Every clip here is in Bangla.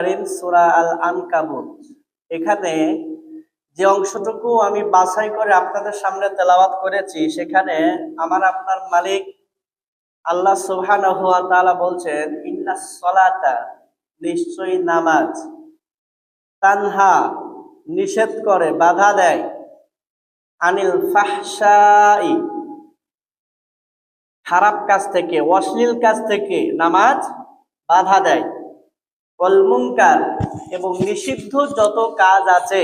সূরা আল আনকাবুত। এখানে যে অংশটুকু আমি বাছাই করে আপনাদের সামনে তেলাওয়াত করেছি, সেখানে আমার আপনার মালিক আল্লাহ সুবহানাহু ওয়া তাআলা বলছেন, ইন্নাস সালাতা, নিশ্চয়ই নামাজ, তানহা নিষেধ করে, বাধা দেয়, আনিল ফাহশাই খারাপ কাজ থেকে, অশ্লীল কাজ থেকে নামাজ বাধা দেয়, ওয়াল মুনকার এবং নিষিদ্ধ যত কাজ আছে,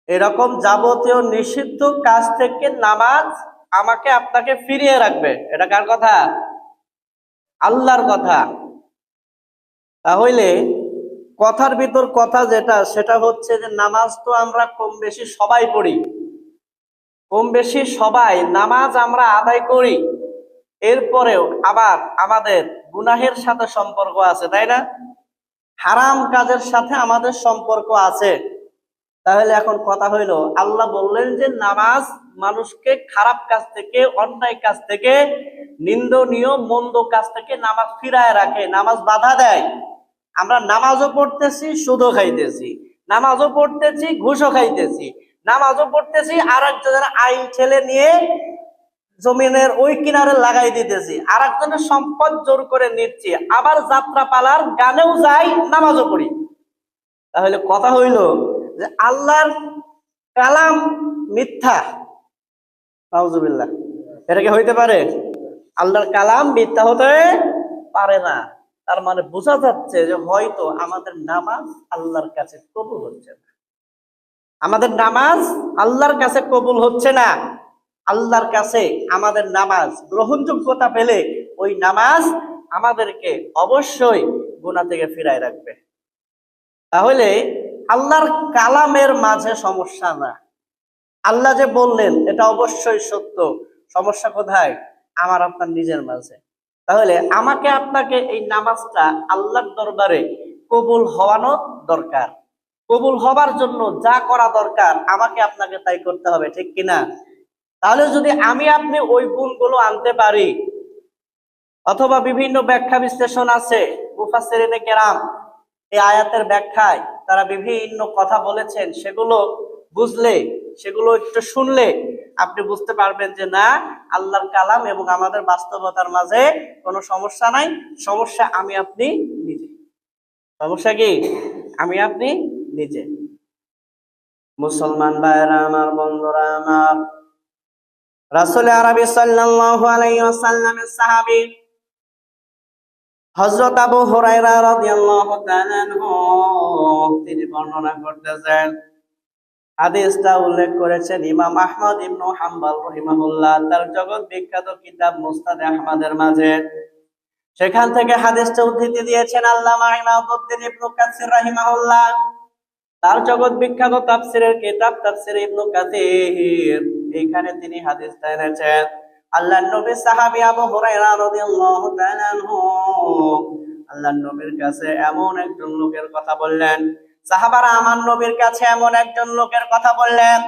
এরকম যাবতীয় নিষিদ্ধ কাজ থেকে নামাজ আমাকে আপনাকে ফিরিয়ে রাখবে। এটা কার কথা? আল্লাহর কথা। তাহলে কথার ভিতর কথা যেটা, সেটা হচ্ছে যে নামাজ তো আমরা কম বেশি সবাই পড়ি, কম বেশি সবাই নামাজ আমরা আদায় করি, এরপরেও আবার আমাদের গুনাহের সাথে সম্পর্ক আছে, তাই না? হারাম কাজের সাথে আমাদের সম্পর্ক আছে। তাহলে এখন কথা হইল, আল্লাহ বললেন যে নামাজ মানুষকে খারাপ কাজ থেকে, অন্যায় কাজ থেকে, নিন্দনীয় মন্দ কাজ থেকে নামাজ ফিরায় রাখে, নামাজ বাধা দেয়। আমরা নামাজও পড়তেছি, সুদও খাইতেছি, নামাজও পড়তেছি, ঘুষও খাইতেছি, নামাজও পড়তেছি, আর একজনের আইন ছেলে নিয়ে জমিনের ওই কিনারে লাগাই দিতেছি, আর একজনের সম্পদ জোর করে নিচ্ছি, আবার যাত্রা পালার গানেও যাই, নামাজও পড়ি। তাহলে কথা হইল যে আল্লাহর কালাম মিথ্যা। নাউজুবিল্লাহ। এটা কি হইতে পারে? আল্লাহর কালাম মিথ্যা হতে পারে না। তার মানে বোঝা যাচ্ছে যে হয়তো আমাদের নামাজ আল্লাহর কাছে কবুল হচ্ছে না, আমাদের নামাজ আল্লাহর কাছে কবুল হচ্ছে না। আল্লাহর কাছে আমাদের নামাজ গ্রহণযোগ্যতা পেলে ওই নামাজ আমাদেরকে অবশ্যই গুনাহ থেকে ফিরায় রাখবে। তাহলে আল্লাহর কালামের মাঝে সমস্যা না, আল্লাহ যে বললেন এটা অবশ্যই সত্য। সমস্যা কোথায়? আমার আপনার নিজের মাঝে। তাহলে আমাকে আপনাকে এই নামাজটা আল্লাহর দরবারে কবুল হওয়ানো দরকার। কবুল হবার জন্য যা করা দরকার আমাকে আপনাকে তাই করতে হবে, ঠিক কিনা? তাহলে যদি আমি আপনি ওই গুণগুলো আনতে পারি, অথবা বিভিন্ন ব্যাখ্যা বিশ্লেষণ আছে, মুফাসসিরিনে কেরাম এই আয়াতের ব্যাখ্যায় তারা বিভিন্ন কথা বলেছেন, সেগুলো বুঝলে, সেগুলো একটু শুনলে আপনি বুঝতে পারবেন যে না, আল্লাহর কালাম এবং আমাদের বাস্তবতার মাঝে কোনো সমস্যা নাই। সমস্যা আমি আপনি নিজে। সমস্যা কি? আমি আপনি নিজে। মুসলমান ভাইরা আমার, বন্ধুরা আমার, রাসূল আরবি সাল্লাল্লাহু আলাইহি ওয়াসাল্লামের সাহাবী হযরত আবু হুরায়রা রাদিয়াল্লাহু তাআলা আনহু তিনি বর্ণনা করতেছেন, হাদিসটা উল্লেখ করেছেন ইমাম আহমদ ইবনে হাম্বল রাহিমাহুল্লাহ তার জগৎ বিখ্যাত কিতাব মুসনাদ আহমদের মাঝে। সেখান থেকে হাদিসটা উদ্ধৃতি দিয়েছেন আল্লামা ইমাদউদ্দিন ইবনে কাসির রাহিমাহুল্লাহ তার জগৎ বিখ্যাত তাফসীরের কিতাব তাফসীর ইবনে কাসির। এখানে তিনি হাদিসটা এনেছেন, আল্লাহর নবী সাহাবী আবু হুরায়রা রাদিয়াল্লাহু তাআলা আনহু আল্লাহর নবীর কাছে এমন একজন লোকের কথা বললেন। সাহাবারা আমার নবীর কাছে এমন একজন লোকের কথা বললেন।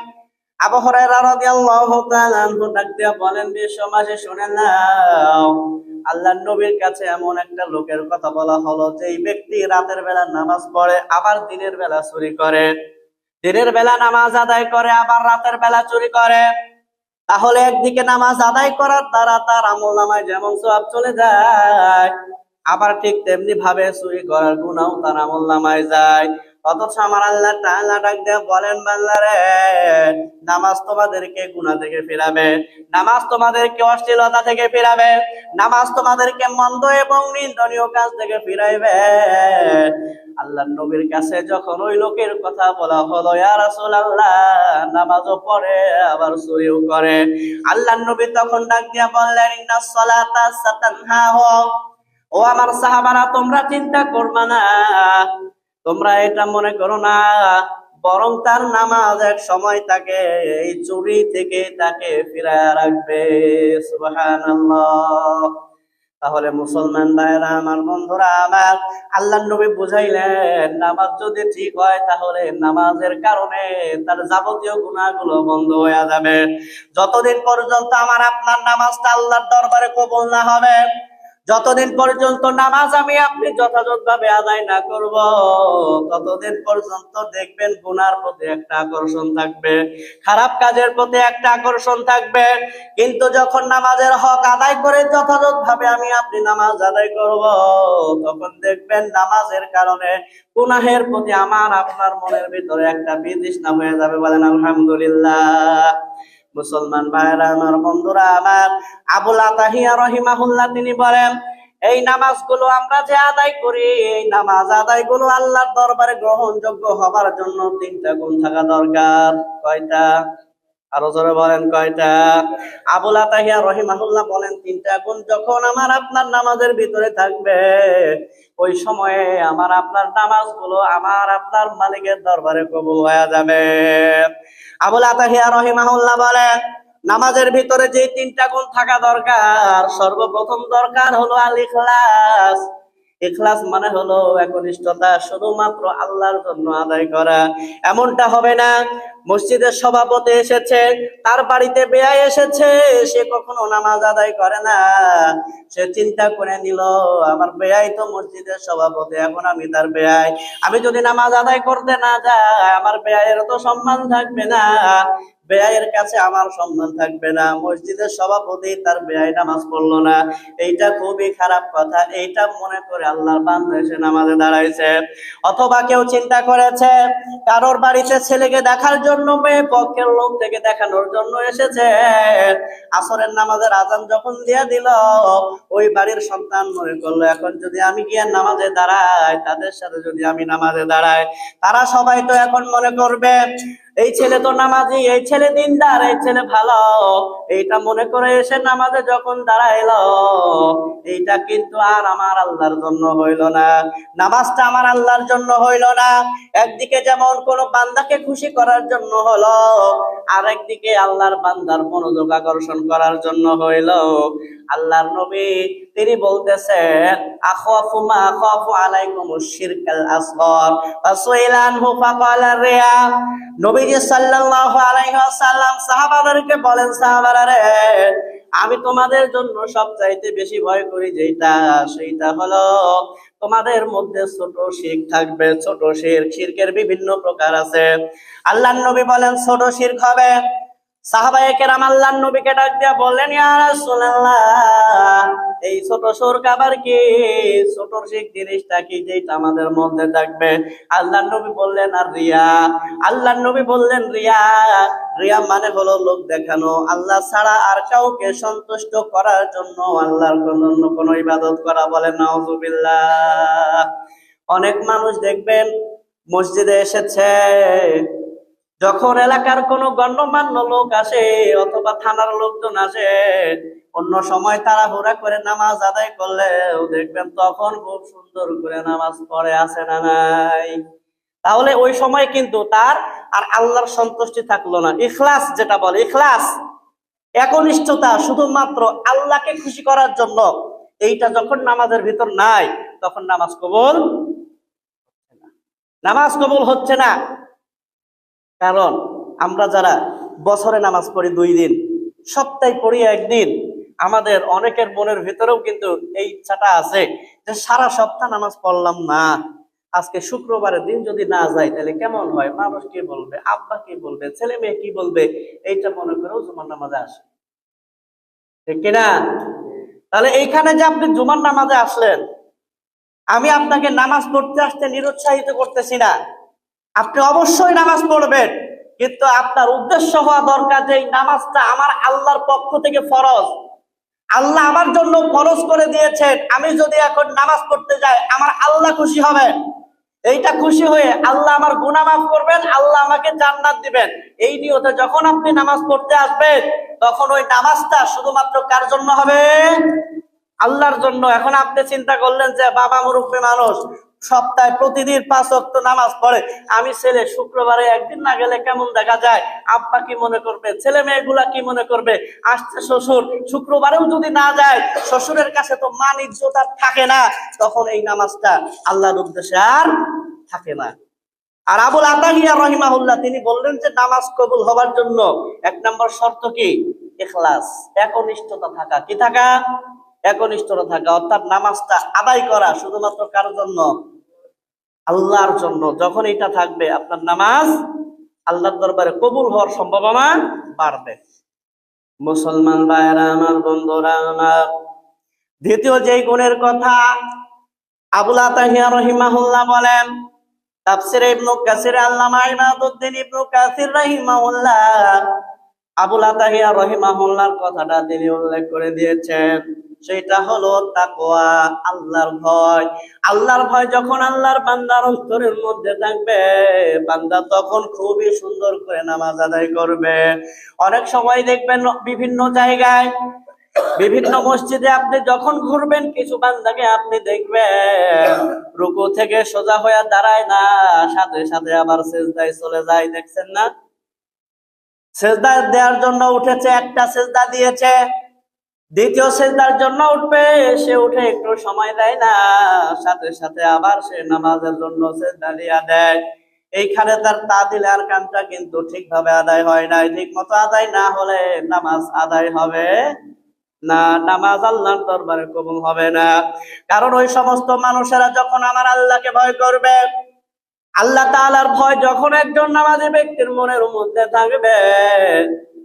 আবু হুরায়রা রাদিয়াল্লাহু তাআলা আনহু ডাক দিয়ে বলেন, বিশ্ববাসী শুনে নাও, আল্লাহর নবীর কাছে এমন একটা লোকের কথা বলা হলো, যে এই ব্যক্তি রাতের বেলা নামাজ পড়ে, আবার দিনের বেলা চুরি করে, দিনের বেলা নামাজ আদায় করে, আবার রাতের বেলা চুরি করে। তাহলে একদিকে নামাজ আদায় করার দ্বারা তার আমলনামায় যেমন সওয়াব চলে যায়, আবার ঠিক তেমনি ভাবে চুরি করার গুনাহও তার আমলনামায় যায়। অথচ আমার আল্লাহ তাআলা ডাক দিয়ে বলেন, বান্দারে, নামাজ তোমাদেরকে গুনাহ থেকে ফিরাবে, নামাজ তোমাদেরকে অশ্লীলতা থেকে ফিরাবে, নামাজ তোমাদেরকে মন্দ এবং নিন্দনীয় কাজ থেকে ফিরাইবে। আল্লাহর নবীর কাছে যখন ওই লোকের কথা বলা হলো, ইয়া রাসূলুল্লাহ, নামাজও পড়ে আবার চুরিও করে, আল্লাহর নবী তখন ডাক দিয়ে বললেন, ইন্নাস সালাতা সাতানহা, ও আমার সাহাবারা, তোমরা চিন্তা করবা না, তোমরা এটা মনে করো না, বরং তার নামাজ এক সময় তাকে এই চুরি থেকে তাকে ফিরায় রাখবে। সুবহানাল্লাহ। তাহলে মুসলমান ভাইরা আমার, বন্ধুরা আমার, আল্লাহর নবী বুঝাইলেন, নামাজ যদি ঠিক হয় তাহলে নামাজের কারণে তার যাবতীয় গুনাহগুলো বন্ধ হয়ে যাবে। যতদিন পর্যন্ত আমার আপনার নামাজটা আল্লাহর দরবারে কবুল না হবে, যতদিন পর্যন্ত নামাজ আমি আপনি যথাযথভাবে আদায় না করব, ততদিন পর্যন্ত দেখবেন গুনার প্রতি একটা আকর্ষণ থাকবে, খারাপ কাজের প্রতি একটা আকর্ষণ থাকবে। কিন্তু যখন নামাজের হক আদায় করে যথাযথভাবে আমি আপনি নামাজ আদায় করব, তখন দেখবেন নামাজের কারণে গুনাহের প্রতি আমার আপনার মনের ভিতরে একটা বিতৃষ্ণা হয়ে যাবে। বলেন আলহামদুলিল্লাহ। মুসলমান ভাইরা আমার, বন্ধুরা আমার, আবুল আতাহিয়া রহিমাহুল্লাহ তিনি বলেন, এই নামাজগুলো আমরা যে আদায় করি, এই নামাজ আদায়গুলো আল্লাহর দরবারে গ্রহণযোগ্য হবার জন্য তিনটা গুণ থাকা দরকার। কয়টা? আরো জোরে বলেন কয়টা? আবুল আতাহিয়া রহিমাহুল্লাহ বলেন তিনটা গুণ যখন আমার আপনার নামাজের ভিতরে থাকবে, ওই সময়ে আমার আপনার নামাজগুলো আমার আপনার মালিকের দরবারে কবুল হয়ে যাবে। আবুল আতাহিয়া রহিমাহুল্লাহ বলেন নামাজের ভিতরে যে তিনটা গুণ থাকা দরকার, সর্বপ্রথম দরকার হলো আল ইখলাস। ইখলাস মানে হলো একনিষ্ঠতা, শুধুমাত্র আল্লাহর জন্য আদায় করা। এমনটা হবে না মসজিদের সভাপতি এসেছে, তার বাড়িতে বেয়াই এসেছে, সে কখনো নামাজ আদায় করে না। সে চিন্তা করে নিল আমার বেয়াই তো মসজিদের সভাপতি, এখন আমি তার বেয়াই, আমি যদি নামাজ আদায় করতে না যাই আমার বেয়াইয়ের তো সম্মান থাকবে না, বেয়াইয়ের কাছে আমার সম্মান থাকবে না। মসজিদের সভাপতি তার বেয়াই নামাজ পড়লো না, এইটা খুবই খারাপ কথা। এইটা মনে করে আল্লাহর বান্দা এসে নামাজে দাঁড়াইছে। অথবা কেউ চিন্তা করেছে কারোর বাড়িতে ছেলেকে দেখার জন্য, মেয়ে পক্ষের লোক থেকে দেখানোর জন্য এসেছে, আসরের নামাজের আজান যখন দিয়ে দিল, ওই বাড়ির সন্তান মনে করলো এখন যদি আমি গিয়ে নামাজে দাঁড়াই, তাদের সাথে যদি আমি নামাজে দাঁড়াই, তারা সবাই তো এখন মনে করবে এই ছেলে তো নামাজি, এই ছেলে দিনদার, এই ছেলে ভালো। এইটা মনে করে এসে নামাজে যখন দাঁড়াইলো, এইটা কিন্তু আর আমার আল্লাহর জন্য হইল না, নামাজটা আমার আল্লাহর জন্য হইল না। একদিকে যেমন কোন বান্দাকে খুশি করার জন্য হলো, আর একদিকে আল্লাহর বান্দার মনোযোগ আকর্ষণ করার জন্য হইল। আল্লাহর নবী তিনি বলতেছেন আখাফু মা আখাফু আলাইকুমুশ শিরকাল আসগর ফাসুইলানহু ফাকালা রিয়া। নবীজি সাল্লাল্লাহু আলাইহি ওয়াসাল্লাম সাহাবাদেরকে বলেন, সাহাবারা রে, আমি তোমাদের জন্য সবচাইতে বেশি ভয় করি যেটা, সেইটা হলো তোমাদের মধ্যে ছোট শিরক থাকবে। ছোট শিরক, শিরকের বিভিন্ন প্রকার আছে। আল্লাহর নবী বলেন ছোট শিরক হবে। সাহাবায়ে কেরাম আল্লাহর নবীকে ডাক দিয়া বললেন, ইয়া রাসূলুল্লাহ, এই ছোট শিরক আবার কি? ছোট শিরক জিনিসটা কি যেটা আমাদের মধ্যে থাকবে? আল্লাহর নবী বললেন আর রিয়া। আল্লাহর নবী বললেন রিয়া, রিয়া মানে হলো লোক দেখানো, আল্লাহ ছাড়া আর কাউকে সন্তুষ্ট করার জন্য আল্লাহর অন্য কোনো ইবাদত করা। বলেন নাউযুবিল্লাহ। অনেক মানুষ দেখবেন মসজিদে এসেছে, যখন এলাকার কোনো গণ্যমান্য লোক আসে অথবা থানার লোকজন আসে, অন্য সময় তারা হুড়া করে নামাজ আদায় করলেও দেখবেন তখন খুব সুন্দর করে নামাজ পড়ে, আসে না নাই? তাহলে ওই সময় কিন্তু তার আর আল্লাহর সন্তুষ্টি থাকলো না। ইখলাস যেটা বলে, ইখলাস একনিষ্ঠতা, শুধুমাত্র আল্লাহকে খুশি করার জন্য, এইটা যখন নামাজের ভিতর নাই, তখন নামাজ কবুল হচ্ছে না। নামাজ কবুল হচ্ছে না। কারণ আমরা যারা বছরে নামাজ পড়ি 2 দিন, সপ্তাহে পড়ি 1 দিন, আমাদের অনেকের মনের ভিতরেও কিন্তু এই ইচ্ছাটা আছে যে সারা সপ্তাহ নামাজ পড়লাম না, আজকে শুক্রবারের দিন যদি না যাই তাহলে কেমন হয়, মানুষ কি বলবে, আব্বা কি বলবে, ছেলে মেয়ে কি বলবে, এইটা মনে করেও জুমার নামাজে আসে, ঠিক কিনা? তাহলে এইখানে যে আপনি জুমার নামাজে আসলেন, আমি আপনাকে নামাজ পড়তে আসতে নিরুৎসাহিত করতেছি না, আপনি অবশ্যই নামাজ পড়বেন, কিন্তু আপনার উদ্দেশ্য হওয়া দরকার যে এই নামাজটা আমার আল্লাহর পক্ষ থেকে ফরজ, আল্লাহ আমার জন্য ফরজ করে দিয়েছেন, আমি যদি এখন নামাজ পড়তে যাই আমার আল্লাহ খুশি হবেন, এইটা খুশি হয়ে আল্লাহ আমার গুনাহ মাফ করবেন, আল্লাহ আমাকে জান্নাত দিবেন। এই নিয়তে যখন আপনি নামাজ পড়তে আসবেন, তখন ওই নামাজটা শুধুমাত্র কার জন্য হবে? আল্লাহর জন্য। এখন আপনি চিন্তা করলেন যে বাবা মুরব্বী মানুষ, সপ্তাহে প্রতিদিন 5 ওয়াক্ত নামাজ পড়ে, আমি ছেলে শুক্রবারে একদিন না গেলে কেমন দেখা যায়, আব্বা কি মনে করবে, ছেলে মেয়েগুলা কি মনে করবে, আসছে শ্বশুর, শুক্রবারেও যদি না যায় শ্বশুরের কাছে তো মান ইজ্জত আর থাকে না, তখন এই নামাজটা আল্লাহর উদ্দেশ্যে আর থাকে না। আর আবুল আতাহিয়া রহিমাহুল্লাহ তিনি বললেন যে নামাজ কবুল হবার জন্য 1 নম্বর শর্ত কি? ইখলাস, একনিষ্ঠতা থাকা। কি থাকা? একনিষ্ঠতা থাকা, অর্থাৎ নামাজটা আদায় করা শুধুমাত্র কার জন্য? আল্লাহর জন্য। যখন এটা থাকবে আপনার নামাজ আল্লাহর দরবারে কবুল হওয়ার সম্ভাবনা বাড়বে। মুসলমান ভাইরা আমার, বন্ধুরা আমার, দ্বিতীয় যেই গুণের কথা আবুল আতাহিয়া রহিমাহুল্লাহ বলেন, তাফসীরে ইবনে কাসির আল্লামা ইমাদউদ্দিন ইবনে কাসির রাহিমাহুল্লাহ আবুল আতাহিয়া রহিমাহুল্লাহর কথাটা তিনি উল্লেখ করে দিয়েছেন, সেটা হলো তাকওয়া, আল্লাহর ভয়। আল্লাহর ভয় যখন আল্লাহর বান্দার অন্তরের মধ্যে থাকবে, বান্দা তখন খুবই সুন্দর করে নামাজ আদায় করবে। অনেক সময় দেখবেন বিভিন্ন জায়গায়, বিভিন্ন মসজিদে আপনি যখন ঘুরবেন, কিছু বান্দাকে আপনি দেখবেন রুকু থেকে সোজা হয়ে দাঁড়ায় না, সাথে সাথে আবার সিজদায় চলে যায়। দেখছেন না? সিজদা দেওয়ার জন্য উঠেছে, একটা সিজদা দিয়েছে, দ্বিতীয় সিজদার জন্য উঠবে, সে উঠে একটু সময় দেয় না, সাথে সাথে আবার সে নামাজের জন্য সিজদা দিয়া দেয়। এইখানে তার তাদিল আরকানটা কিন্তু ঠিকভাবে আদায় হয় না। ঠিক মতো আদায় না হলে নামাজ আদায় হবে না, নামাজ আল্লাহর দরবারে কবুল হবে না। কারণ ওই সমস্ত মানুষেরা যখন আমার আল্লাহকে ভয় করবে, আল্লাহ তাআলার ভয় যখন একজন নামাজি ব্যক্তির মনের মধ্যে থাকবে,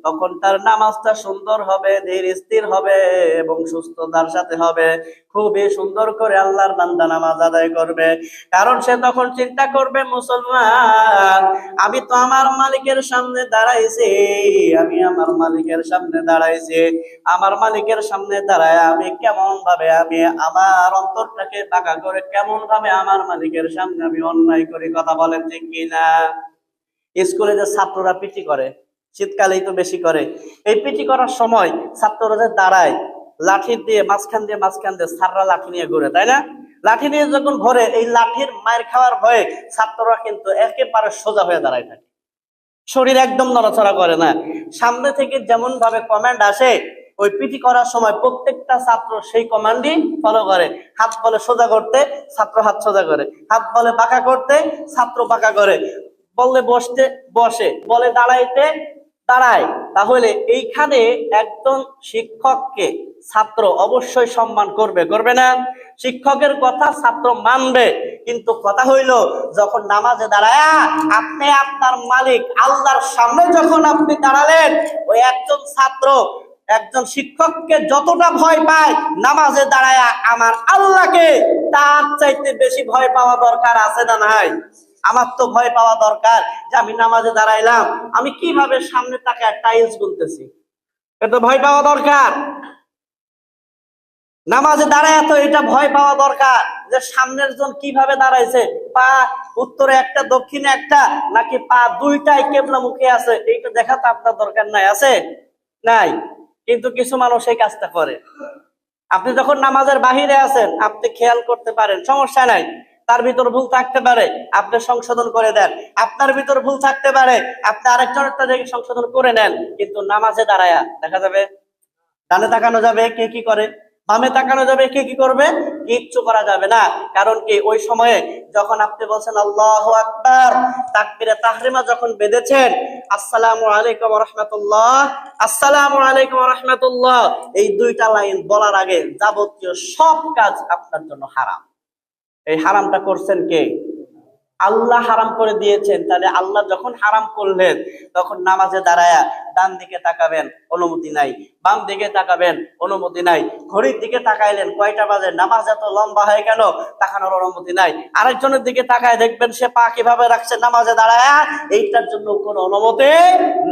তখন তার নামাজটা সুন্দর হবে, ধীর স্থির হবে এবং সুস্থতার সাথে হবে। খুবই সুন্দর করে আল্লাহর বান্দা নামাজ আদায় করবে। কারণ সে তখন চিন্তা করবে, মুসলমান, আমি তো আমার মালিকের সামনে দাঁড়াইছি, আমি আমার মালিকের সামনে দাঁড়াইছি, আমার মালিকের সামনে দাঁড়ায় আমি কেমন ভাবে, আমি আমার অন্তরটাকে বাঁকা করে কেমন ভাবে আমার মালিকের সামনে আমি অন্যায় করি। কথা বলেন ঠিক কিনা? স্কুলে যে ছাত্ররা পিটি করে, শীতকালেই তো বেশি করে, এই পিটি করার সময় ছাত্ররা যে দাঁড়ায় লাঠি দিয়ে মাঝখান দিয়ে স্যাররা লাঠি নিয়ে ঘুরে, তাই না? লাঠি নিয়ে যখন ঘুরে, এই লাঠির মায়ের খাওয়ার ভয়ে ছাত্ররা কিন্তু একেবারে সোজা হয়ে দাঁড়ায় থাকে, শরীর একদম নড়াচড়া করে না। সামনে থেকে যেমন ভাবে কমান্ড আসে, ওই পিটি করার সময় প্রত্যেকটা ছাত্র সেই কমান্ডই ফলো করে। হাত বলে সোজা করতে, ছাত্র হাত সোজা করে, হাত বলে বাঁকা করতে, ছাত্র বাঁকা করে, বললে বসতে বসে, বলে দাঁড়াইতে দাঁড়ায়। তাহলে এইখানে একজন শিক্ষককে ছাত্র অবশ্যই সম্মান করবে, করবে না? শিক্ষকের কথা ছাত্র মানবে, কিন্তু কথা হইল যখন নামাজে দাঁড়ায় আপনি আপনার মালিক আল্লাহর সামনে যখন আপনি দাঁড়ালেন, ওই একজন ছাত্র একজন শিক্ষককে যতটা ভয় পায়, নামাজে দাঁড়ায় আমার আল্লাহকে তার চাইতে বেশি ভয় পাওয়া দরকার আছে না নাই? আমার তো ভয় পাওয়া দরকার যে আমি নামাজে দাঁড়াইলাম, আমি কিভাবে সামনে তাকায় টাইলস গুনতেছি, এটা ভয় পাওয়া দরকার। নামাজে দাঁড়ায় তো এটা ভয় পাওয়া দরকার যে সামনের জন কিভাবে দাঁড়াইছে, পা উত্তরে একটা দক্ষিণে একটা, নাকি পা দুইটাই কেবলা মুখে আছে, এইটা দেখা তো আপনার দরকার নাই, আছে নাই? কিন্তু কিছু মানুষ এই কাজটা করে। আপনি যখন নামাজের বাহিরে আছেন আপনি খেয়াল করতে পারেন, সমস্যা নাই, তার ভিতর ভুল থাকতে পারে, আপনি সংশোধন করে দেন। আপনার ভিতর ভুল থাকতে পারে, আপনি আরেকজনের থেকে সংশোধন করে নেন। কিন্তু নামাজে দাঁড়ায়া দেখা যাবে ডানে তাকানো যাবে, কে কি করে, বামে তাকানো যাবে, কে কি করবে, কিচ্ছু করা যাবে না। কারণ কি, ওই সময়ে যখন আপনি বলছেন আল্লাহু আকবার, তাকবীরে তাহরিমা যখন বেঁধেছেন, আসসালামু আলাইকুম ওয়া রাহমাতুল্লাহ, আসসালামু আলাইকুম ওয়া রাহমাতুল্লাহ, এই দুইটা লাইন বলার আগে যাবতীয় সব কাজ আপনার জন্য হারাম। এই হারামটা করছেন কে? আল্লাহ হারাম করে দিয়েছেন। তাহলে আল্লাহ যখন হারাম করলেন, তখন নামাজে দাঁড়ায়া ডান দিকে তাকাবেন, অনুমতি নাই, বাম দিকে তাকাবেন, অনুমতি নাই, ঘড়ির দিকে তাকাইলেন কয়টা বাজে, নামাজ এত লম্বা হয়ে গেল, তাকানোর অনুমতি নাই। আরেকজনের দিকে তাকায় দেখবেন সে পা কিভাবে রাখছে নামাজে দাঁড়ায়া, এইটার জন্য কোনো অনুমতি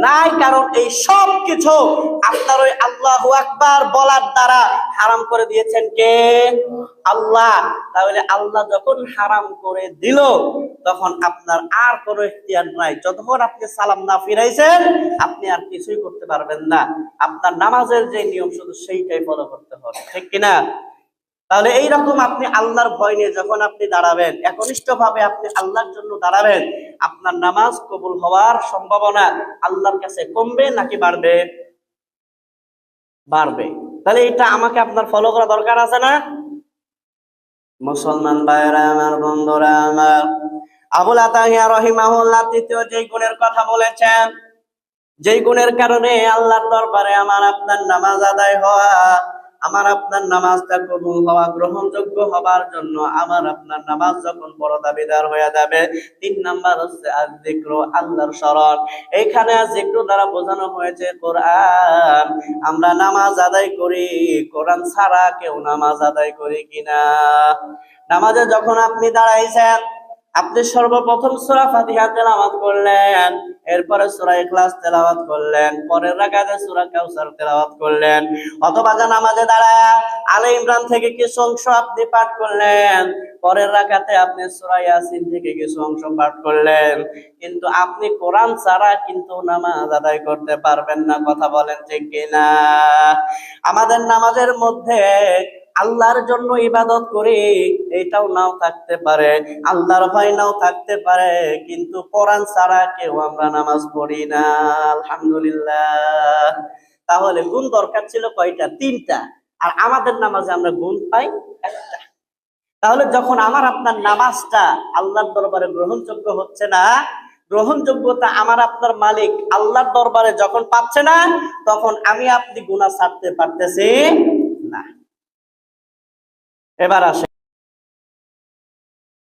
নাই। কারণ এই সব কিছু আপনার ওই আল্লাহু আকবার বলার দ্বারা হারাম করে দিয়েছেন কে? আল্লাহ। তাহলে আল্লাহ যখন হারাম করে দিল, তখন আপনার আর কোনো ইখতিয়ার নাই। যতক্ষণ আপনি সালাম না ফিরাইছেন, আপনি আর কিছুই করতে পারবেন না। আপনার নামাজের যে নিয়ম শুধু সেইটাই ফলো করতে হবে, ঠিক কিনা? তাহলে এইরকম আপনি আল্লাহর ভয় নিয়ে যখন আপনি দাঁড়াবেন, একনিষ্ঠ ভাবে আপনি আল্লাহর জন্য দাঁড়াবেন, আপনার নামাজ কবুল হওয়ার সম্ভাবনা আল্লাহর কাছে কমবে নাকি বাড়বে? বাড়বে। তাহলে এটা আমাকে আপনার ফলো করা দরকার আছে না? মুসলমান ভাইরা আমার, বন্ধুরা আমার, আবুল আতাহিয়া রাহিমাহুল্লাহ তৃতীয় যে গুণের কথা বলেছেন, যেই গুণের কারণে আল্লাহর দরবারে আমার আপনার নামাজ আদায় হওয়া আমার আপনার নামাজটা কবুল হওয়া, গ্রহণযোগ্য হবার জন্য আমার আপনার নামাজ যখন বড় দাবিদার হয়ে যাবে। 3 নাম্বার হচ্ছে যিকর, আল্লাহর স্মরণ। এইখানে যিকর দ্বারা বোঝানো হয়েছে কোরআন। আমরা নামাজ আদায় করি, কোরআন ছাড়া কেউ নামাজ আদায় করি কিনা? নামাজে যখন আপনি দাঁড়াইছেন, আপনি সর্বপ্রথম সূরা ফাতিহা তেলাওয়াত করলেন, এরপরে সূরা ইখলাস তেলাওয়াত করলেন, পরের রাকাতে সূরা কাউসার তেলাওয়াত করলেন, অথবা নামাজে দাঁড়ায় আলে ইমরান থেকে কিছু অংশ আপনি পাঠ করলেন, পরের রাকাতে আপনি সূরা ইয়াসিন থেকে কিছু অংশ পাঠ করলেন, কিন্তু আপনি কোরআন ছাড়া কিন্তু নামাজ আদায় করতে পারবেন না। কথা বলেন ঠিক কিনা? আমাদের নামাজের মধ্যে আল্লাহর জন্য ইবাদত করি, এটাও নাও থাকতে পারে, আল্লাহর ভয় নাও থাকতে পারে, কিন্তু কোরআন ছাড়া কেউ আমরা নামাজ পড়ি না। আলহামদুলিল্লাহ। তাহলে গুণ দরকার ছিল কয়টা? 3টা। আর আমাদের নামাজে আমরা গুণ পাই 1টা। তাহলে যখন আমার আপনার নামাজটা আল্লাহর দরবারে গ্রহণযোগ্য হচ্ছে না, গ্রহণযোগ্যতা আমার আপনার মালিক আল্লাহর দরবারে যখন পাচ্ছে না, তখন আমি আপনি গুনাহ ছাড়তে পারতেছি না। এবার আসে